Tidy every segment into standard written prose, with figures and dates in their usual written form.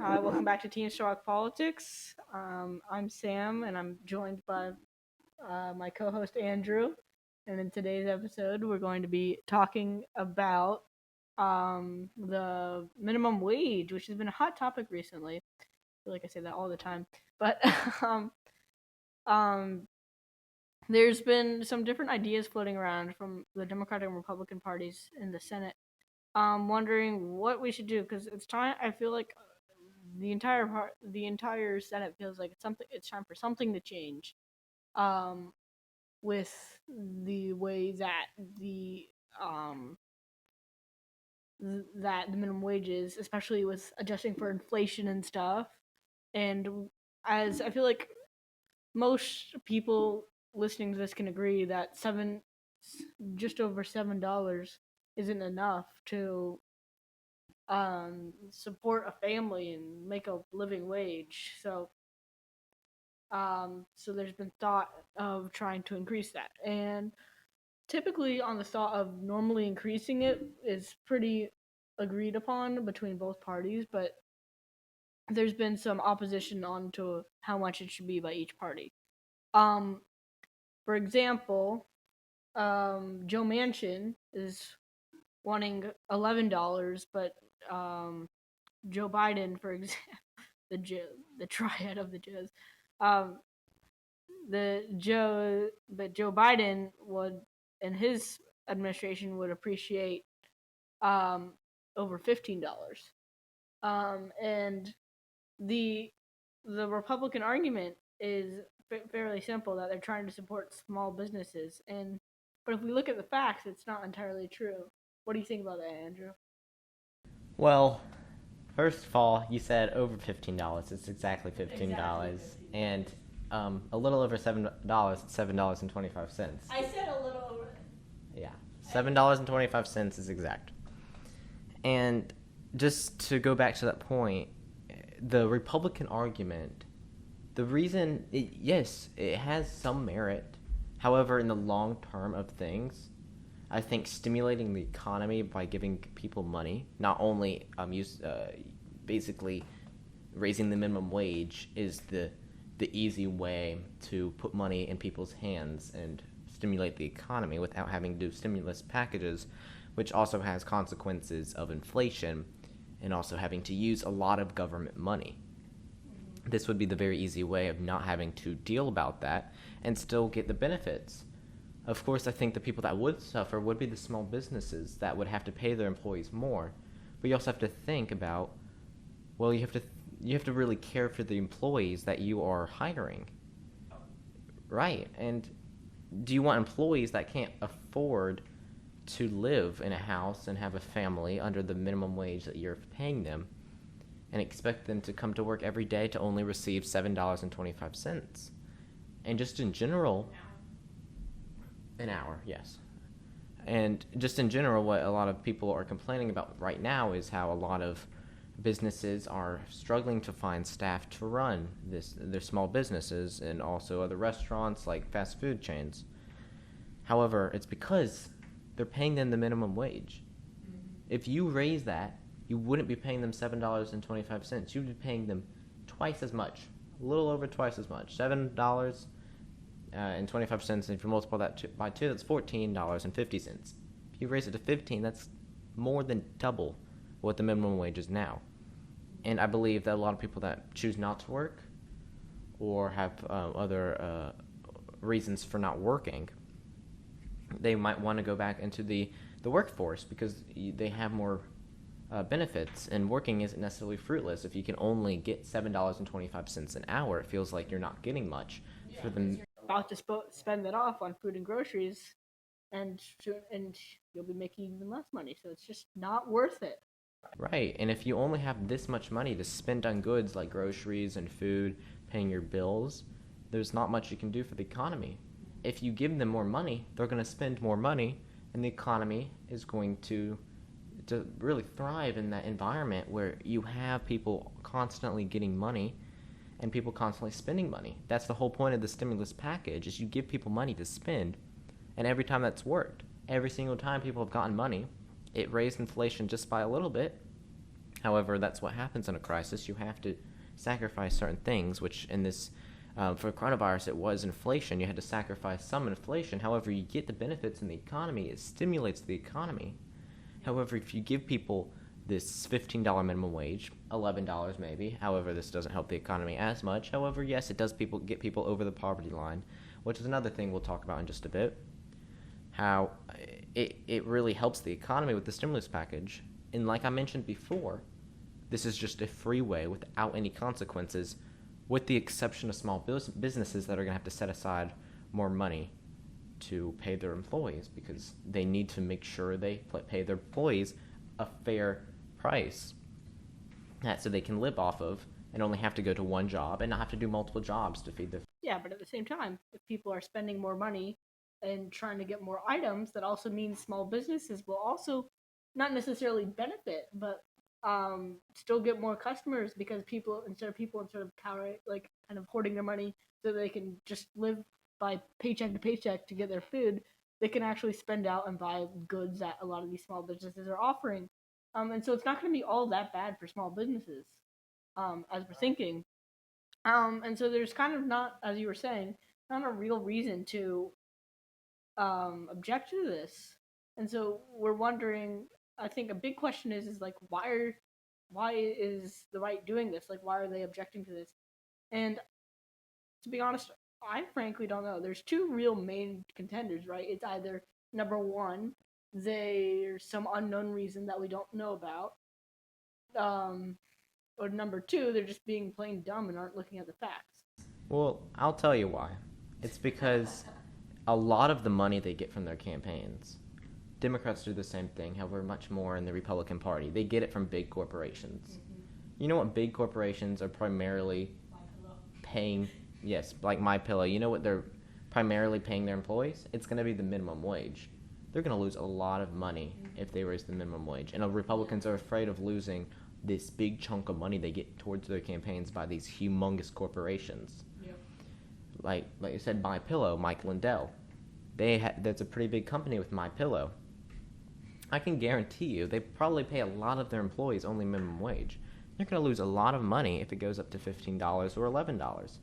Welcome back to Teen Talk Politics. I'm Sam, and I'm joined by my co-host Andrew. And in today's episode, we're going to be talking about the minimum wage, which has been a hot topic recently. I feel like I say that all the time, but um, um, there's been some different ideas floating around from the Democratic and Republican parties in the Senate. Wondering what we should do because it's time. I feel like the entire Senate feels like it's time for something to change. Um, with the way that um the minimum wage is, especially with adjusting for inflation and stuff. And as I feel like most people listening to this can agree that just over $7 isn't enough to support a family and make a living wage. So there's been thought of trying to increase that, and typically on the thought of normally increasing it is pretty agreed upon between both parties, but there's been some opposition on to how much it should be by each party. Um, for example, Joe Manchin is wanting $11, but Joe Biden, for example, the triad of the Joes, um, Joe Biden would, and his administration would appreciate um, over $15. And the the Republican argument is fairly simple, that they're trying to support small businesses, and but if we look at the facts, it's not entirely true. What do you think about that, Andrew? Well, first of all, you said over $15. It's exactly $15, Exactly. and a little over $7. It's $7.25. I said a little over. Yeah, $7.25 is exact. And just to go back to that point, the Republican argument, the reason, yes, it has some merit. However, in the long term of things, I think stimulating the economy by giving people money, not only basically raising the minimum wage, is the easy way to put money in people's hands and stimulate the economy without having to do stimulus packages, which also has consequences of inflation and also having to use a lot of government money. This would be the very easy way of not having to deal about that and still get the benefits. Of course, I think the people that would suffer would be the small businesses that would have to pay their employees more. But you also have to think about, well, you have to really care for the employees that you are hiring. Right. And do you want employees that can't afford to live in a house and have a family under the minimum wage that you're paying them and expect them to come to work every day to only receive $7.25? And just in general, an hour, yes. And just in general, what a lot of people are complaining about right now is how a lot of businesses are struggling to find staff to run their small businesses, and also other restaurants like fast food chains. However, it's because they're paying them the minimum wage. If you raise that, you wouldn't be paying them $7.25. You'd be paying them twice as much, a little over twice as much, $7.25. And if you multiply that by two, that's $14.50. If you raise it to 15, that's more than double what the minimum wage is now. And I believe that a lot of people that choose not to work or have other reasons for not working, they might want to go back into the workforce because they have more benefits, and working isn't necessarily fruitless. If you can only get $7.25 an hour, it feels like you're not getting much for them. About to spend that off on food and groceries, and you'll be making even less money. So it's just not worth it. Right, and if you only have this much money to spend on goods like groceries and food, paying your bills, there's not much you can do for the economy. If you give them more money, they're going to spend more money, and the economy is going to really thrive in that environment where you have people constantly getting money and people constantly spending money. That's the whole point of the stimulus package, is you give people money to spend, and every time that's worked. Every single time people have gotten money, it raised inflation just by a little bit. However, that's what happens in a crisis. You have to sacrifice certain things, which in this, for coronavirus, it was inflation. You had to sacrifice some inflation. However, you get the benefits in the economy. It stimulates the economy. However, if you give people this $15 minimum wage, $11 maybe, however, this doesn't help the economy as much. However, yes, it does get people over the poverty line, which is another thing we'll talk about in just a bit. How it really helps the economy with the stimulus package. And like I mentioned before, this is just a free way without any consequences, with the exception of small businesses that are going to have to set aside more money to pay their employees, because they need to make sure they pay their employees a fair price so they can live off of and only have to go to one job and not have to do multiple jobs to feed their. Yeah, but at the same time, if people are spending more money and trying to get more items, that also means small businesses will also not necessarily benefit, but still get more customers, because instead of kind of hoarding their money so they can just live by paycheck to paycheck to get their food, they can actually spend out and buy goods that a lot of these small businesses are offering. And so it's not going to be all that bad for small businesses, as we're thinking. And so there's kind of not, as you were saying, not a real reason to object to this. And so we're wondering, I think a big question is like, why is the right doing this? Like, why are they objecting to this? And to be honest, I frankly don't know. There's two real main contenders, right? It's either number one, there's some unknown reason that we don't know about, or number two, they're just being plain dumb and aren't looking at the facts. Well, I'll tell you why. It's because a lot of the money they get from their campaigns, Democrats do the same thing, however, much more in the Republican Party. They get it from big corporations. Mm-hmm. You know what big corporations are primarily paying? Yes, like MyPillow. You know what they're primarily paying their employees? It's going to be the minimum wage. They're going to lose a lot of money if they raise the minimum wage. And Republicans are afraid of losing this big chunk of money they get towards their campaigns by these humongous corporations. Yep. Like you said, MyPillow, Mike Lindell. That's a pretty big company with MyPillow. I can guarantee you they probably pay a lot of their employees only minimum wage. They're going to lose a lot of money if it goes up to $15 or $11.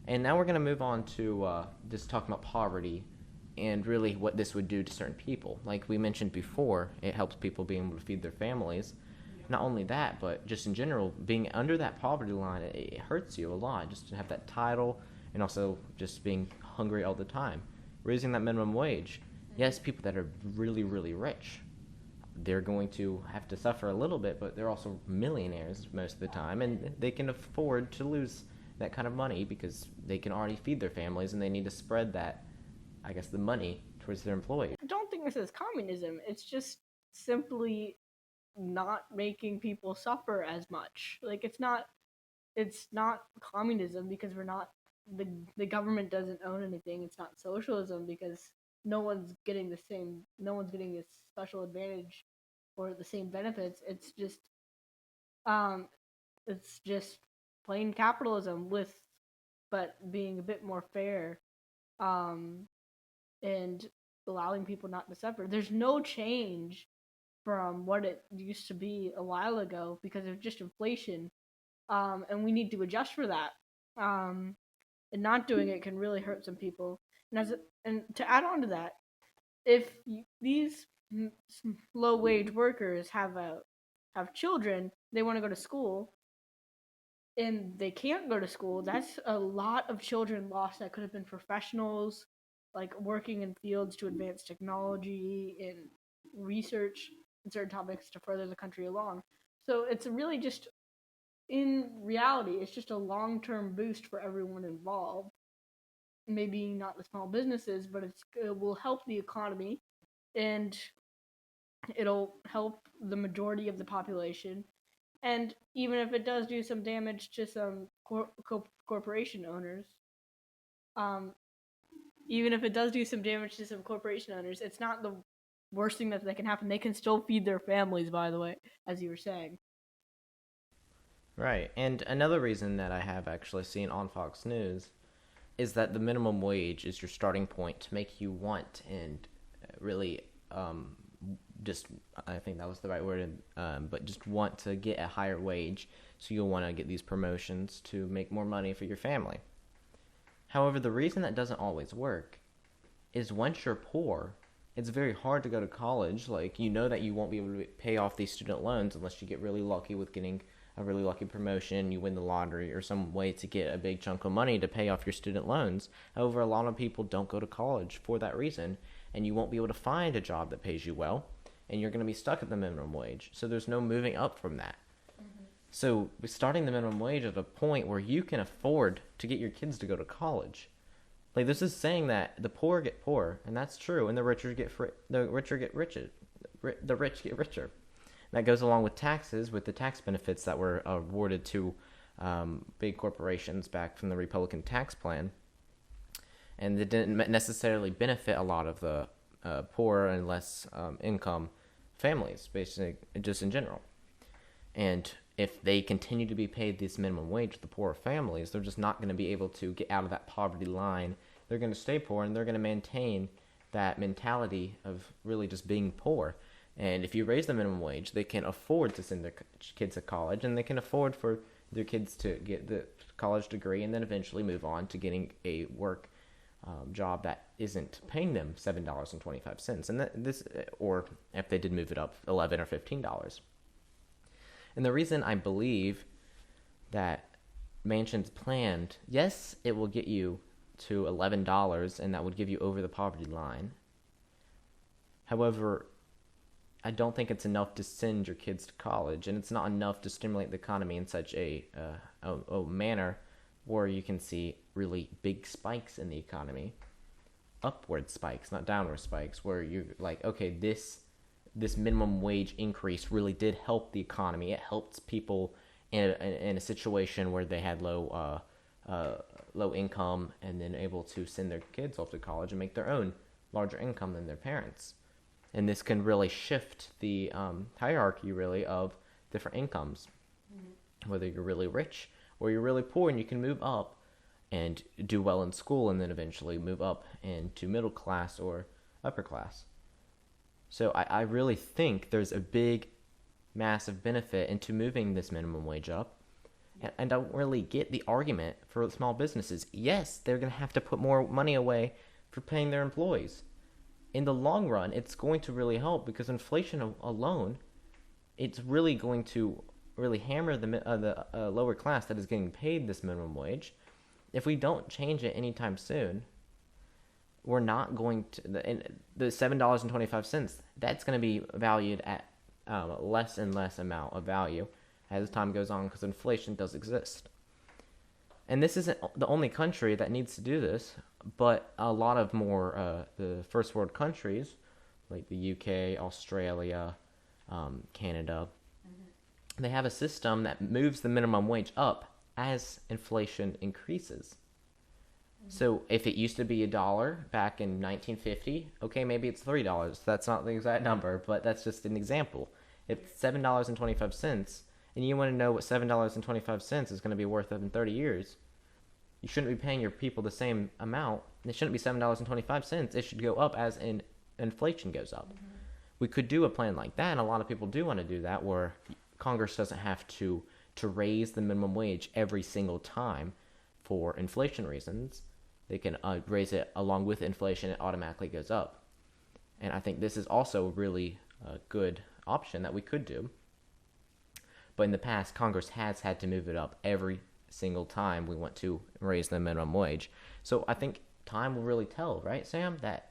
And now we're going to move on to just talking about poverty and really what this would do to certain people. Like we mentioned before, it helps people being able to feed their families. Not only that, but just in general, being under that poverty line, it hurts you a lot just to have that title, and also just being hungry all the time. Raising that minimum wage, yes, people that are really, really rich, they're going to have to suffer a little bit, but they're also millionaires most of the time, and they can afford to lose that kind of money because they can already feed their families, and they need to spread that, I guess, the money towards their employees. I don't think this is communism. It's just simply not making people suffer as much. Like it's not communism because the government doesn't own anything. It's not socialism because no one's getting this special advantage or the same benefits. It's just plain capitalism but being a bit more fair, and allowing people not to suffer. There's no change from what it used to be a while ago because of just inflation, and we need to adjust for that. And not doing it can really hurt some people. And to add on to that, if these low wage workers have children, they want to go to school, and they can't go to school, that's a lot of children lost that could have been professionals, like working in fields to advance technology and research in certain topics to further the country along. So it's really just, in reality, it's just a long-term boost for everyone involved. Maybe not the small businesses, but it will help the economy, and it'll help the majority of the population. And even if it does do some damage to some corporation owners, it's not the worst thing that can happen. They can still feed their families, by the way, as you were saying. Right. And another reason that I have actually seen on Fox News is that the minimum wage is your starting point to make you want and really just, I think that was the right word, but just want to get a higher wage, so you'll want to get these promotions to make more money for your family. However, the reason that doesn't always work is once you're poor, it's very hard to go to college. Like, you know that you won't be able to pay off these student loans unless you get really lucky with getting a really lucky promotion, you win the lottery, or some way to get a big chunk of money to pay off your student loans. However, a lot of people don't go to college for that reason, and you won't be able to find a job that pays you well, and you're going to be stuck at the minimum wage. So there's no moving up from that. So starting the minimum wage at a point where you can afford to get your kids to go to college. Like, this is saying that the poor get poorer, and that's true, and the richer get richer. The rich get richer. That goes along with taxes, with the tax benefits that were awarded to big corporations back from the Republican tax plan, and it didn't necessarily benefit a lot of the poorer and less income families, basically, just in general. And if they continue to be paid this minimum wage, the poorer families, they're just not going to be able to get out of that poverty line. They're going to stay poor, and they're going to maintain that mentality of really just being poor. And if you raise the minimum wage, they can afford to send their kids to college, and they can afford for their kids to get the college degree and then eventually move on to getting a work job that isn't paying them $7.25, and or if they did move it up, $11 or $15. And the reason I believe that Manchin's planned, yes, it will get you to $11, and that would give you over the poverty line. However, I don't think it's enough to send your kids to college, and it's not enough to stimulate the economy in such a manner where you can see really big spikes in the economy, upward spikes, not downward spikes, where you're like, okay, this minimum wage increase really did help the economy. It helped people in a situation where they had low income, and then able to send their kids off to college and make their own larger income than their parents. And this can really shift the hierarchy, really, of different incomes. Whether you're really rich or you're really poor, and you can move up and do well in school, and then eventually move up into middle class or upper class. So I really think there's a big, massive benefit into moving this minimum wage up. And I don't really get the argument for small businesses. Yes, they're going to have to put more money away for paying their employees. In the long run, it's going to really help, because inflation alone, it's really going to really hammer the lower class that is getting paid this minimum wage. If we don't change it anytime soon, we're not going to, the $7.25, that's going to be valued at less and less amount of value as time goes on, because inflation does exist. And this isn't the only country that needs to do this, but a lot of more the first world countries, like the UK, Australia, Canada, they have a system that moves the minimum wage up as inflation increases. So if it used to be $1 back in 1950, okay, maybe it's $3. That's not the exact number, but that's just an example. It's $7.25, and you want to know what $7.25 is going to be worth in 30 years. You shouldn't be paying your people the same amount. It shouldn't be $7.25. It should go up as inflation goes up. We could do a plan like that, and a lot of people do want to do that, where Congress doesn't have to raise the minimum wage every single time for inflation reasons. They can raise it along with inflation. It automatically goes up. And I think this is also a really good option that we could do. But in the past, Congress has had to move it up every single time we want to raise the minimum wage. So I think time will really tell, right, Sam? That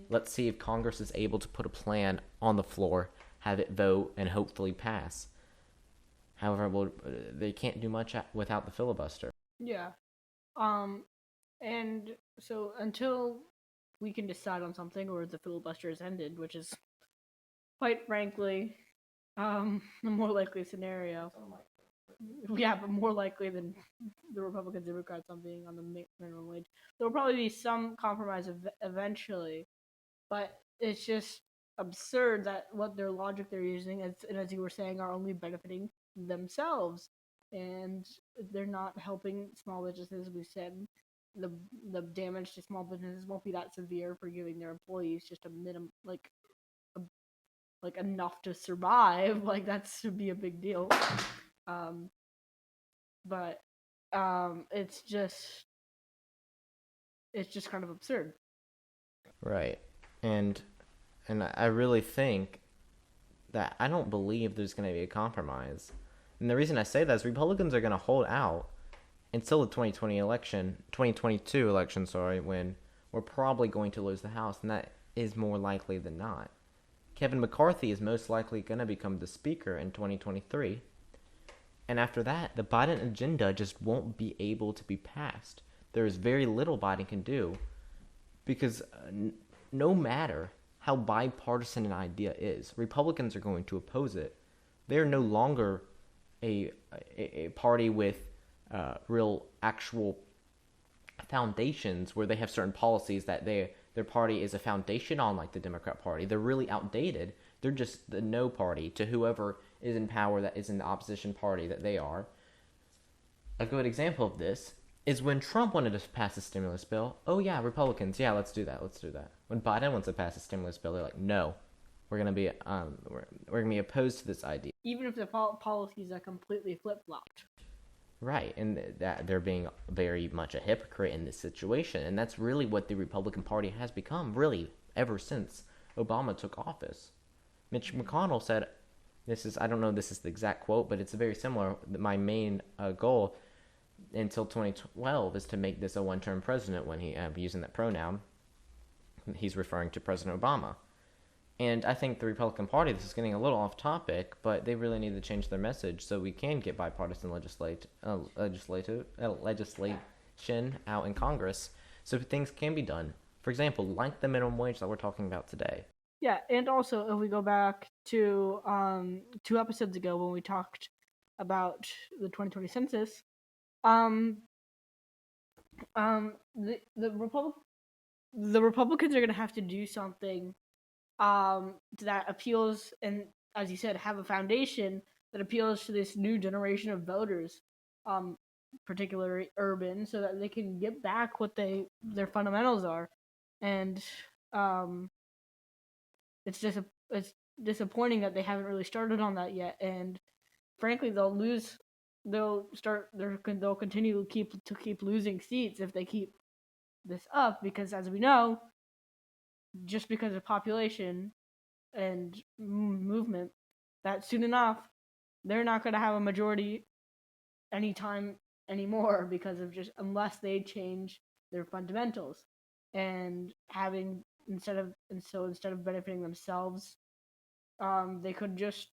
let's see if Congress is able to put a plan on the floor, have it vote, and hopefully pass. However, they can't do much without the filibuster. Yeah. And so until we can decide on something, or the filibuster is ended, which is quite frankly the more likely scenario. Yeah, but more likely than the Republicans and Democrats on being on the minimum wage. There will probably be some compromise eventually, but it's just absurd that what their logic they're using, and as you were saying, are only benefiting themselves, and they're not helping small businesses. We said the damage to small businesses won't be that severe for giving their employees just a minimum, like like enough to survive, like that should be a big deal. Um, but it's just kind of absurd. Right. And I really think that I don't believe there's going to be a compromise. And the reason I say that is Republicans are going to hold out until the 2022 election, sorry, when we're probably going to lose the House, and that is more likely than not. Kevin McCarthy is most likely going to become the speaker in 2023. And after that, the Biden agenda just won't be able to be passed. There is very little Biden can do because no matter how bipartisan an idea is, Republicans are going to oppose it. They're no longer a party with real actual foundations where they have certain policies that their party is a foundation on, like the Democrat Party. They're really outdated. They're just the no party to whoever is in power that is in the opposition party that they are. A good example of this is when Trump wanted to pass a stimulus bill. Oh yeah, Republicans, yeah, let's do that. When Biden wants to pass a stimulus bill, they're like, no, we're gonna be opposed to this idea. Even if the policies are completely flip flopped. Right, and that they're being very much a hypocrite in this situation, and that's really what the Republican Party has become, really, ever since Obama took office. Mitch McConnell said, I don't know if this is the exact quote, but it's very similar. My main goal until 2012 is to make this a one-term president. When he using that pronoun, he's referring to President Obama. And I think the Republican Party, this is getting a little off topic, but they really need to change their message so we can get bipartisan legislation out in Congress so things can be done. For example, like the minimum wage that we're talking about today. Yeah, and also if we go back to 2 episodes ago when we talked about the 2020 census, the Republicans are going to have to do something that appeals, and as you said, have a foundation that appeals to this new generation of voters, particularly urban, so that they can get back what their fundamentals are. And it's disappointing that they haven't really started on that yet. And frankly, they'll continue to keep losing seats if they keep this up, because as we know, just because of population and movement, that soon enough they're not going to have a majority anytime anymore, because of just unless they change their fundamentals and having instead of benefiting themselves, they could just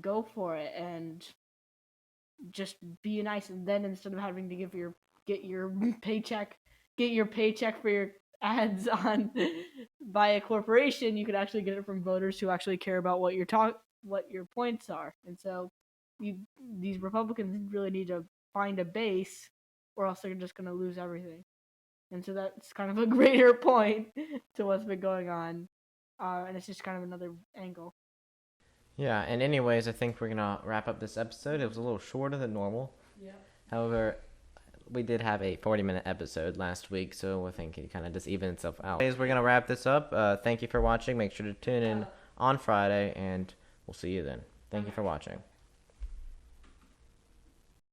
go for it and just be nice, and then instead of having to get your paycheck for your ads on by a corporation, you could actually get it from voters who actually care about what your points are. And so these Republicans really need to find a base, or else they're just going to lose everything. And so that's kind of a greater point to what's been going on, and it's just kind of another angle. Yeah, and anyways, I think we're gonna wrap up this episode. It was a little shorter than normal. Yeah. However, we did have a 40-minute episode last week, so I think it kind of just evened itself out. Anyways, we're going to wrap this up. Thank you for watching. Make sure to tune in on Friday, and we'll see you then. Thank you for watching.